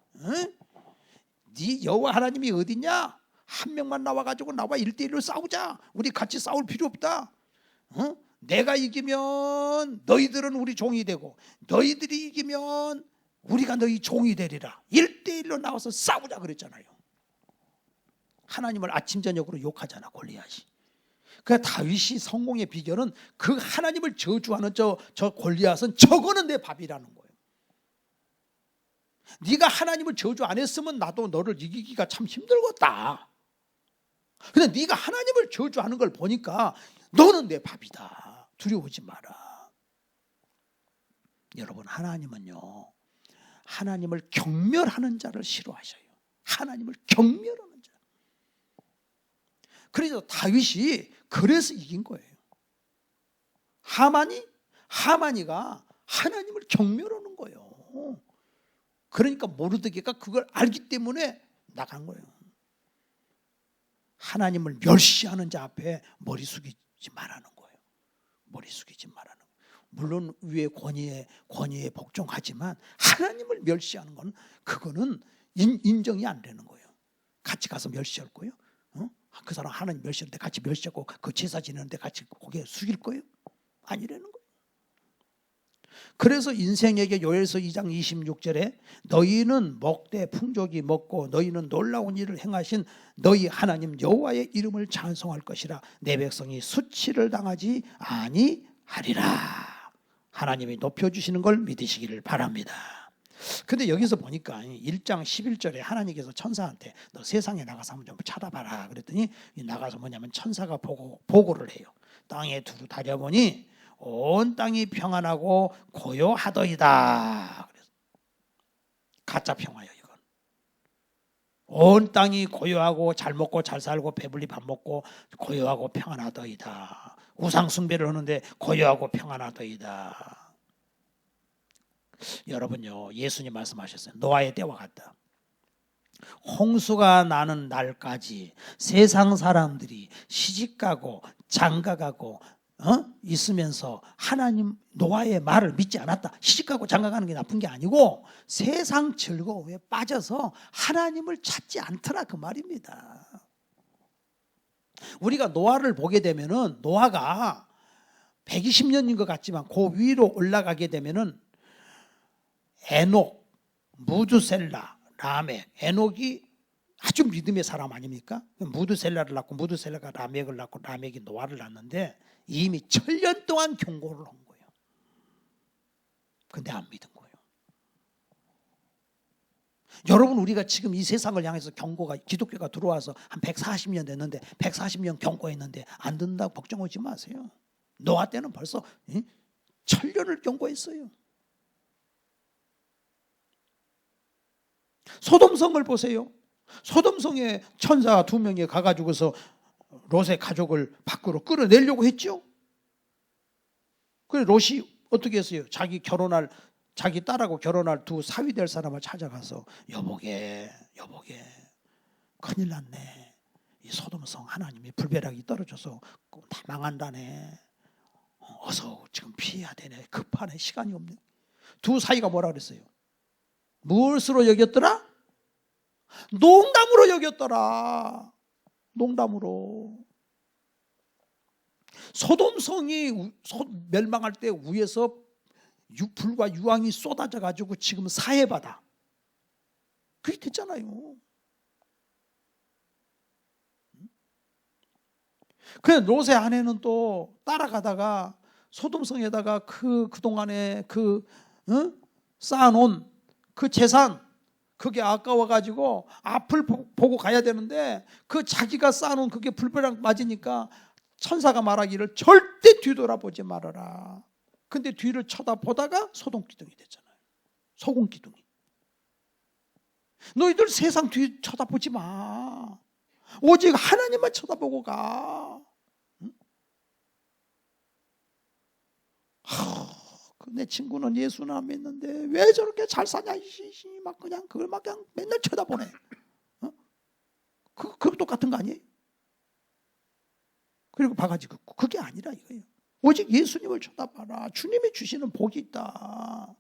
네 여호와 하나님이 어디냐? 한 명만 나와가지고 나와 1대1로 싸우자. 우리 같이 싸울 필요 없다. 내가 이기면 너희들은 우리 종이 되고 너희들이 이기면 우리가 너희 종이 되리라. 1대1로 나와서 싸우자 그랬잖아요. 하나님을 아침 저녁으로 욕하잖아 골리앗이. 그 다윗이 성공의 비결은 그 하나님을 저주하는 저 골리앗은 저거는 내 밥이라는 거예요. 네가 하나님을 저주 안 했으면 나도 너를 이기기가 참 힘들겠다. 근데 네가 하나님을 저주하는 걸 보니까 너는 내 밥이다. 두려워하지 마라. 여러분 하나님은요 하나님을 경멸하는 자를 싫어하셔요. 하나님을 경멸하는 자. 그래서 다윗이 그래서 이긴 거예요. 하만이가 하나님을 경멸하는 거예요. 그러니까 모르드게가 그걸 알기 때문에 나간 거예요. 하나님을 멸시하는 자 앞에 머리 숙이지 말라는 거예요. 머리 숙이지 말라는 거예요. 물론 위의 권위에 복종하지만 하나님을 멸시하는 건 그거는 인정이 안 되는 거예요. 같이 가서 멸시할 거예요. 그 사람 하나님 멸시하는데 같이 멸시하고 그 제사 지내는데 같이 고개 숙일 거예요? 아니라는 거예요. 그래서 인생에게 요엘서 2장 26절에 너희는 먹되 풍족이 먹고 너희는 놀라운 일을 행하신 너희 하나님 여호와의 이름을 찬송할 것이라. 내 백성이 수치를 당하지 아니하리라. 하나님이 높여주시는 걸 믿으시기를 바랍니다. 근데 여기서 보니까 1장 11절에 하나님께서 천사한테 너 세상에 나가서 한번 좀 찾아봐라 그랬더니 나가서 뭐냐면 천사가 보고를 해요. 땅에 두루 다려보니 온 땅이 평안하고 고요하더이다. 그래서 가짜 평화예요 이건. 온 땅이 고요하고 잘 먹고 잘 살고 배불리 밥 먹고 고요하고 평안하더이다. 우상 숭배를 하는데 고요하고 평안하더이다. 여러분요, 예수님 말씀하셨어요. 노아의 때와 같다. 홍수가 나는 날까지 세상 사람들이 시집가고 장가가고 있으면서 하나님 노아의 말을 믿지 않았다. 시집가고 장가가는 게 나쁜 게 아니고 세상 즐거움에 빠져서 하나님을 찾지 않더라 그 말입니다. 우리가 노아를 보게 되면은 노아가 120년인 것 같지만 그 위로 올라가게 되면은 에녹, 무드셀라, 라멕. 에녹이 아주 믿음의 사람 아닙니까? 무드셀라를 낳고 무드셀라가 라멕을 낳고 라멕이 노아를 낳는데 이미 1000년 동안 경고를 한 거예요. 근데 안 믿은 거예요. 여러분, 우리가 지금 이 세상을 향해서 경고가 기독교가 들어와서 한 140년 됐는데 140년 경고했는데 안 듣는다고 걱정하지 마세요. 노아 때는 벌써 1000년을 경고했어요. 소돔성을 보세요. 소돔성에 천사 2명이 가가지고서 롯의 가족을 밖으로 끌어내려고 했죠. 그래 롯이 어떻게 했어요? 자기 딸하고 결혼할 두 사위 될 사람을 찾아가서 여보게 큰일 났네. 이 소돔성 하나님이 불벼락이 떨어져서 다 망한다네. 어서 지금 피해야 되네. 급하네. 시간이 없네. 두 사위가 뭐라 그랬어요? 무엇으로 여겼더라? 농담으로 여겼더라. 농담으로. 소돔성이 멸망할 때 위에서 불과 유황이 쏟아져 가지고 지금 사해바다 그게 됐잖아요. 그래 롯의 아내는 또 따라가다가 소돔성에다가 그동안에 쌓아놓은 그 재산 그게 아까워가지고 앞을 보고 가야 되는데 그 자기가 쌓아놓은 그게 불벼락 맞으니까 천사가 말하기를 절대 뒤돌아보지 말아라. 근데 뒤를 쳐다보다가 소돔기둥이 됐잖아요. 소금기둥이. 너희들 세상 뒤 쳐다보지 마. 오직 하나님만 쳐다보고 가. 내 친구는 예수는 안 믿는데 왜 저렇게 잘 사냐 막 그냥 그걸 막 그냥 맨날 쳐다보네. 그거 똑같은 거 아니에요? 그리고 바가지 긋고 그게 아니라 이거예요. 오직 예수님을 쳐다봐라. 주님이 주시는 복이 있다.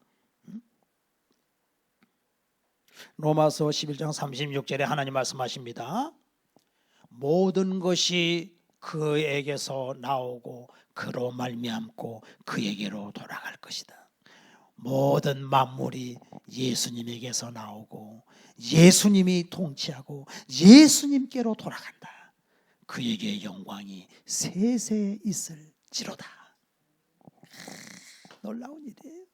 로마서 11장 36절에 하나님 말씀하십니다. 모든 것이 그에게서 나오고 그로 말미암고 그에게로 돌아갈 것이다. 모든 만물이 예수님에게서 나오고 예수님이 통치하고 예수님께로 돌아간다. 그에게 영광이 세세 있을지로다. 놀라운 일이에요.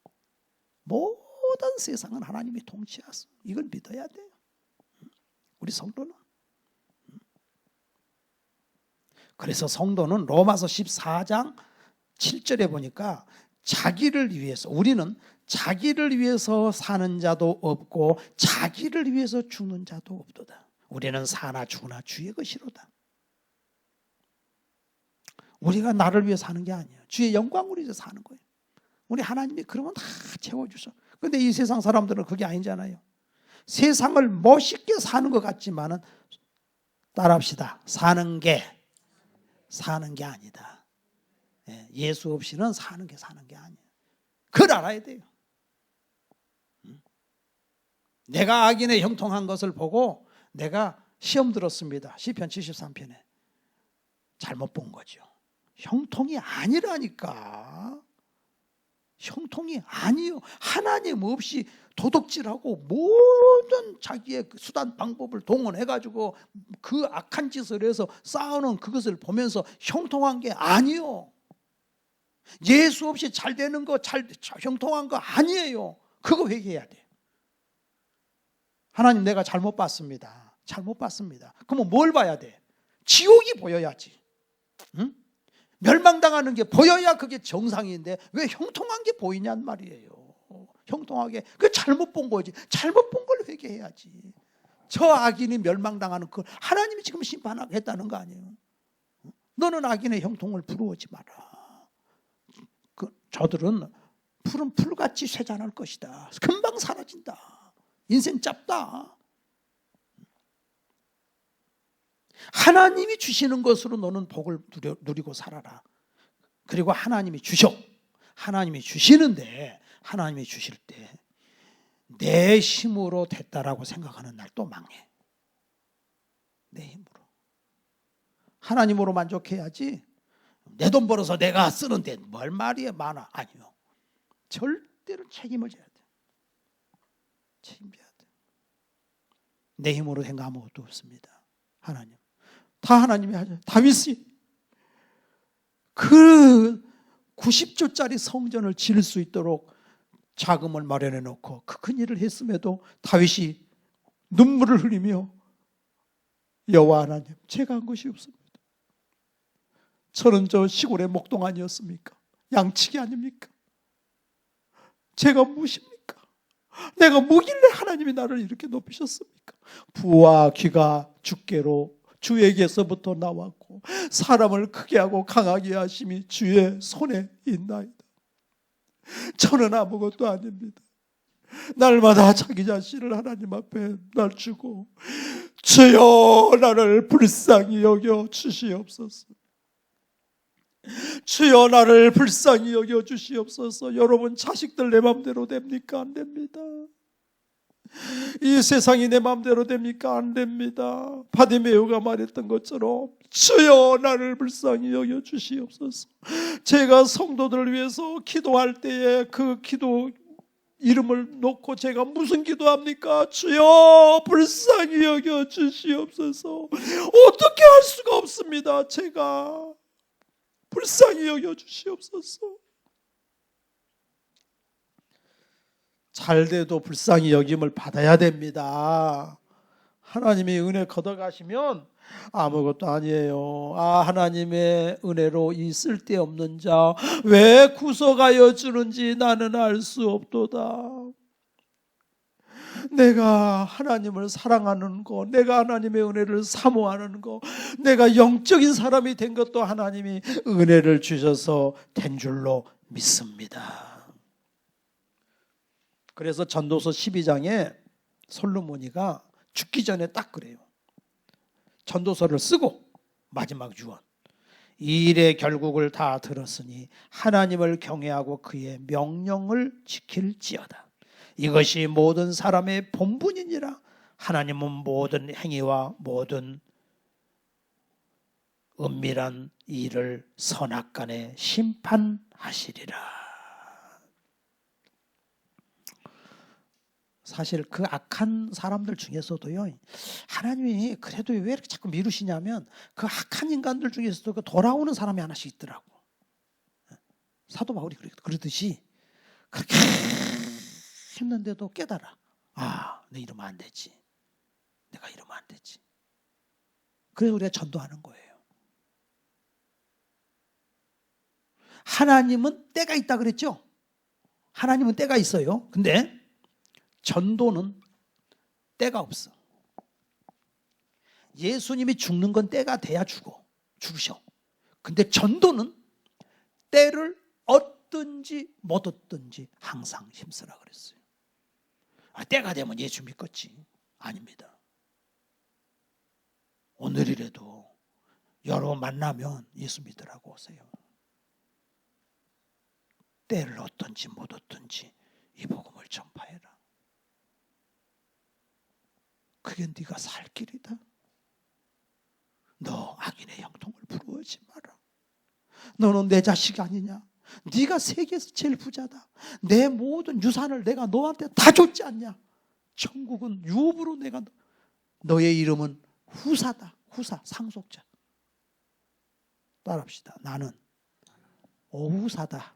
모든 세상은 하나님이 통치하소. 이걸 믿어야 돼요. 우리 성도는. 그래서 성도는 로마서 14장 7절에 보니까 자기를 위해서, 우리는 자기를 위해서 사는 자도 없고 자기를 위해서 죽는 자도 없도다. 우리는 사나 죽으나 주의 것이로다. 우리가 나를 위해 사는 게 아니에요. 주의 영광을 위해서 사는 거예요. 우리 하나님이 그러면 다 채워주셔. 근데 이 세상 사람들은 그게 아니잖아요. 세상을 멋있게 사는 것 같지만은 따라합시다. 사는 게 아니다. 예수 없이는 사는 게 아니에요. 그걸 알아야 돼요. 내가 악인의 형통한 것을 보고 내가 시험 들었습니다. 시편 73편에 잘못 본 거죠. 형통이 아니라니까. 형통이 아니요. 하나님 없이 도둑질하고 모든 자기의 수단 방법을 동원해가지고 그 악한 짓을 해서 쌓아놓은 그것을 보면서 형통한 게 아니요. 예수 없이 잘 되는 거, 형통한 거 아니에요. 그거 회개해야 돼. 하나님, 내가 잘못 봤습니다. 잘못 봤습니다. 그러면 뭘 봐야 돼? 지옥이 보여야지. 응? 멸망당하는 게 보여야 그게 정상인데 왜 형통한 게 보이냔 말이에요. 형통하게 그 잘못 본 거지. 잘못 본 걸 회개해야지. 저 악인이 멸망당하는 그 하나님이 지금 심판하겠다는 거 아니에요. 너는 악인의 형통을 부러워하지 마라. 저들은 푸른 풀같이 쇠잔할 것이다. 금방 사라진다. 인생 짧다. 하나님이 주시는 것으로 너는 복을 누리고 살아라. 그리고 하나님이 주셔. 하나님이 주시는데 하나님이 주실 때 내 힘으로 됐다라고 생각하는 날 또 망해. 내 힘으로. 하나님으로 만족해야지. 내 돈 벌어서 내가 쓰는데 뭘 말이야 많아. 아니요. 절대로 책임을 져야 돼. 책임져야 돼. 내 힘으로 된 거 아무것도 없습니다. 하나님. 다 하나님이 하죠. 다윗이 그 90조짜리 성전을 지을 수 있도록 자금을 마련해 놓고 그 큰 일을 했음에도 다윗이 눈물을 흘리며 여호와 하나님, 제가 한 것이 없습니다. 저는 저 시골의 목동 아니었습니까? 양치기 아닙니까? 제가 무엇입니까? 내가 뭐길래 하나님이 나를 이렇게 높이셨습니까? 부와 귀가 주께로 주에게서부터 나왔고 사람을 크게 하고 강하게 하심이 주의 손에 있나이다. 저는 아무것도 아닙니다. 날마다 자기 자신을 하나님 앞에 낮추고 주여 나를 불쌍히 여겨 주시옵소서. 주여 나를 불쌍히 여겨 주시옵소서. 여러분 자식들 내 맘대로 됩니까? 안 됩니다. 이 세상이 내 맘대로 됩니까? 안 됩니다. 바디메오가 말했던 것처럼 주여 나를 불쌍히 여겨 주시옵소서. 제가 성도들을 위해서 기도할 때에 그 기도 이름을 놓고 제가 무슨 기도합니까? 주여 불쌍히 여겨 주시옵소서. 어떻게 할 수가 없습니다. 제가 불쌍히 여겨 주시옵소서. 잘 돼도 불쌍히 여김을 받아야 됩니다. 하나님이 은혜 걷어가시면 아무것도 아니에요. 하나님의 은혜로 이 쓸데없는 자 왜 구속하여 주는지 나는 알 수 없도다. 내가 하나님을 사랑하는 거, 내가 하나님의 은혜를 사모하는 거, 내가 영적인 사람이 된 것도 하나님이 은혜를 주셔서 된 줄로 믿습니다. 그래서 전도서 12장에 솔로몬이가 죽기 전에 딱 그래요. 전도서를 쓰고 마지막 유언. 이 일의 결국을 다 들었으니 하나님을 경외하고 그의 명령을 지킬지어다. 이것이 모든 사람의 본분이니라. 하나님은 모든 행위와 모든 은밀한 일을 선악간에 심판하시리라. 사실 그 악한 사람들 중에서도요, 하나님이 그래도 왜 이렇게 자꾸 미루시냐면 그 악한 인간들 중에서도 그 돌아오는 사람이 하나씩 있더라고. 사도 바울이 그러듯이 그렇게 했는데도 깨달아. 내 이러면 안 되지. 내가 이러면 안 되지. 그래서 우리가 전도하는 거예요. 하나님은 때가 있다 그랬죠? 하나님은 때가 있어요. 근데 전도는 때가 없어. 예수님이 죽는 건 때가 돼야 죽으셔. 근데 전도는 때를 얻든지 못 얻든지 항상 힘쓰라 그랬어요. 때가 되면 예수 믿겠지. 아닙니다. 오늘이라도 여러분 만나면 예수 믿으라고 오세요. 때를 얻든지 못 얻든지 이 복음을 전파해라. 그게 네가 살 길이다. 너 악인의 형통을 부러워하지 너는 내 자식 아니냐? 네가 세계에서 제일 부자다. 내 모든 유산을 내가 너한테 다 줬지 않냐? 천국은 유업으로 내가 너의 이름은 후사다. 후사, 상속자. 따라합시다. 나는 오후사다.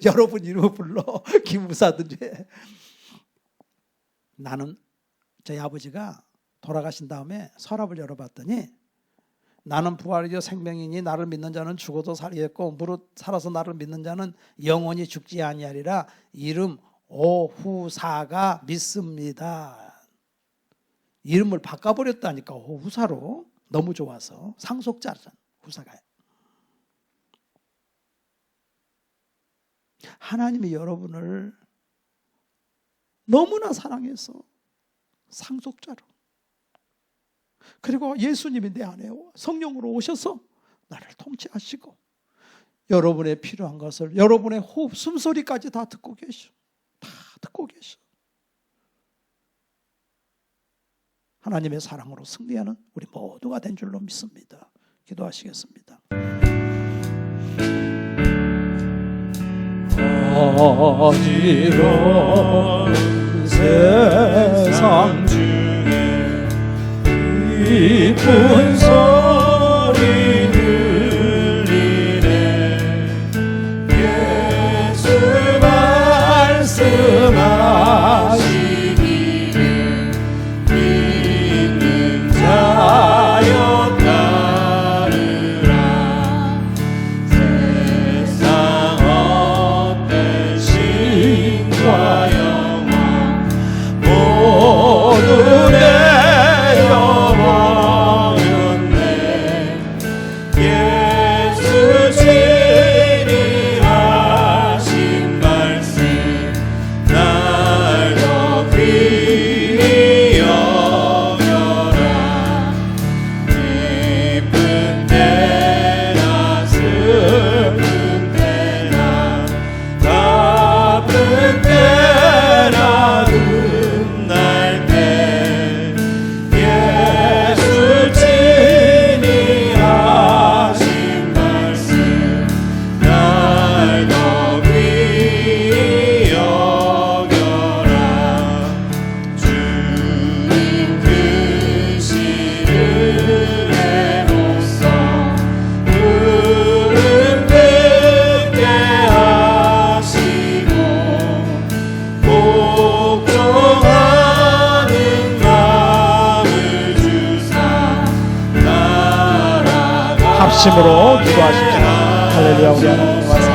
여러분 이름을 불러. 김후사든지. 나는 저희 아버지가 돌아가신 다음에 서랍을 열어봤더니 나는 부활이요 생명이니 나를 믿는 자는 죽어도 살겠고 무릇 살아서 나를 믿는 자는 영원히 죽지 아니하리라. 이름 오후사가 믿습니다. 이름을 바꿔버렸다니까. 오후사로. 너무 좋아서. 상속자잖아 후사가. 하나님이 여러분을 너무나 사랑해서 상속자로, 그리고 예수님이 내 안에 성령으로 오셔서 나를 통치하시고 여러분의 필요한 것을 여러분의 호흡, 숨소리까지 다 듣고 계셔. 다 듣고 계셔. 하나님의 사랑으로 승리하는 우리 모두가 된 줄로 믿습니다. 기도하시겠습니다. 어지러운 세상 중에 기쁜 소리 들리네. 예수 말씀하시기를 믿는 자여 따르라. 세상 어떤 신과 영광 모두 내 영원했네. 예수 친히 하신 말씀 날 더 귀히 여겨라. 기쁜 때나 슬픈 때나 바쁜 때나 끝날 때 예수 친히 하신 말씀 날 더 귀히 여겨라. 주님 크신 은혜로서 구름 듣게 하시고 복종하는 마음을 주사 나라가 합심으로 기도하십시다. 할렐루야. 우리 하나님 와서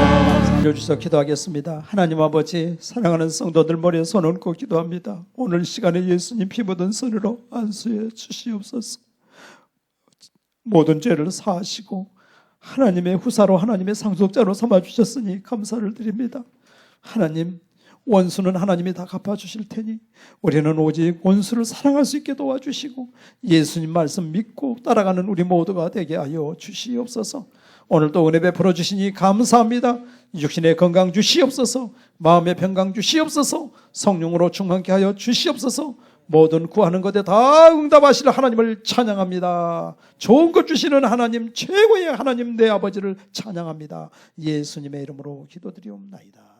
알려주셔서 기도하겠습니다. 하나님 아버지, 사랑하는 성도들 머리에 손 얹고 기도합니다. 오늘 시간에 예수님 피 묻은 손으로 안수해 주시옵소서. 모든 죄를 사하시고 하나님의 후사로 하나님의 상속자로 삼아주셨으니 감사를 드립니다. 하나님, 원수는 하나님이 다 갚아주실 테니 우리는 오직 원수를 사랑할 수 있게 도와주시고 예수님 말씀 믿고 따라가는 우리 모두가 되게 하여 주시옵소서. 오늘도 은혜 베풀어 주시니 감사합니다. 육신의 건강 주시옵소서. 마음의 평강 주시옵소서. 성령으로 충만케 하여 주시옵소서. 모든 구하는 것에 다 응답하실 하나님을 찬양합니다. 좋은 것 주시는 하나님, 최고의 하나님 내 아버지를 찬양합니다. 예수님의 이름으로 기도드리옵나이다.